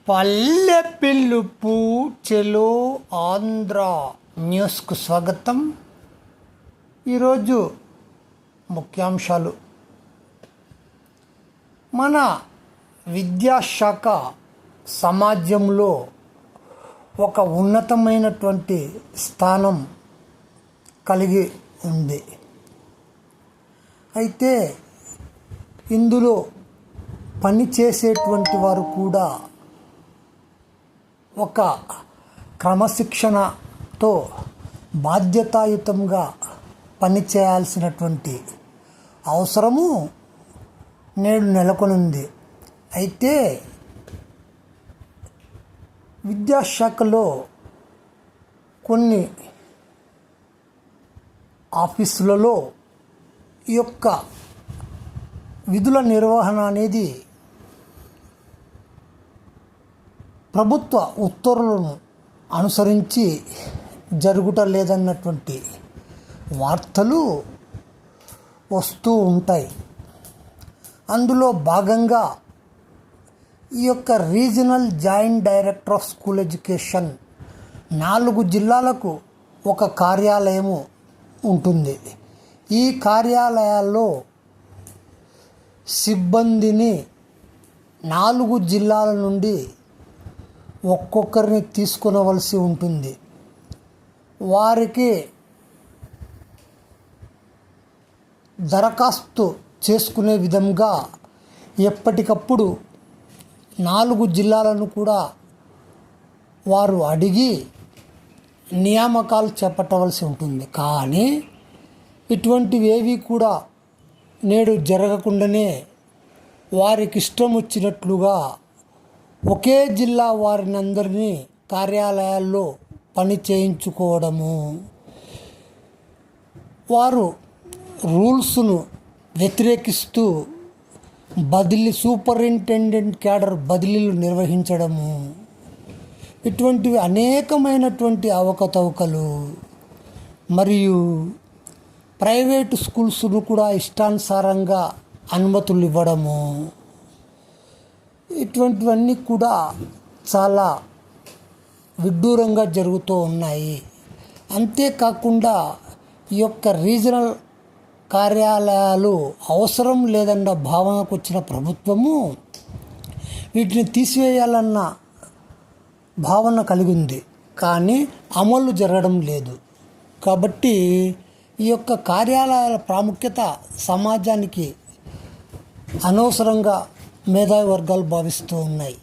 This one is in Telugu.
పల్లె పిలుపు చెలో ఆంధ్ర న్యూస్కు స్వాగతం. ఈరోజు ముఖ్యాంశాలు. మన విద్యాశాఖ సమాజంలో ఒక ఉన్నతమైనటువంటి స్థానం కలిగి ఉంది. అయితే ఇందులో పనిచేసేటువంటి వారు కూడా ఒక క్రమశిక్షణతో బాధ్యతాయుతంగా పనిచేయాల్సినటువంటి అవసరము నేడు నెలకొనుంది. అయితే విద్యాశాఖలో కొన్ని ఆఫీసులలో ఈ యొక్క విధుల నిర్వహణ అనేది ప్రభుత్వ ఉత్తర్వులను అనుసరించి జరుగుట లేదన్నటువంటి వార్తలు వస్తూ ఉంటాయి. అందులో భాగంగా ఈ యొక్క regional joint director of school education 4 జిల్లాలకు ఒక కార్యాలయము ఉంటుంది. ఈ కార్యాలయాల్లో సిబ్బందిని 4 జిల్లాల నుండి ఒక్కొక్కరిని తీసుకునవలసి ఉంటుంది. వారికి దరఖాస్తు చేసుకునే విధంగా ఎప్పటికప్పుడు 4 జిల్లాలను కూడా వారు అడిగి నియామకాలు చేపట్టవలసి ఉంటుంది. కానీ ఇటువంటివేవి కూడా నేడు జరగకుండానే వారికి ఇష్టం వచ్చినట్లుగా ఒకే జిల్లా వారిని అందరినీ కార్యాలయాల్లో పని చేయించుకోవడము, వారు రూల్స్ను వ్యతిరేకిస్తూ సూపరింటెండెంట్ క్యాడర్ బదిలీలు నిర్వహించడము, ఇటువంటివి అనేకమైనటువంటి అవకతవకలు, మరియు ప్రైవేటు స్కూల్స్ను కూడా ఇష్టానుసారంగా అనుమతులు ఇవ్వడము, ఇటువంటివన్నీ కూడా చాలా విడ్డూరంగా జరుగుతూ ఉన్నాయి. అంతేకాకుండా ఈ యొక్క రీజనల్ కార్యాలయాలు అవసరం లేదన్న భావనకు వచ్చిన ప్రభుత్వము వీటిని తీసివేయాలన్న భావన కలిగింది. కానీ అమలు జరగడం లేదు. కాబట్టి ఈ యొక్క కార్యాలయాల ప్రాముఖ్యత సమాజానికి అనవసరంగా మేధావి వర్గాలు భావిస్తూ ఉన్నాయి.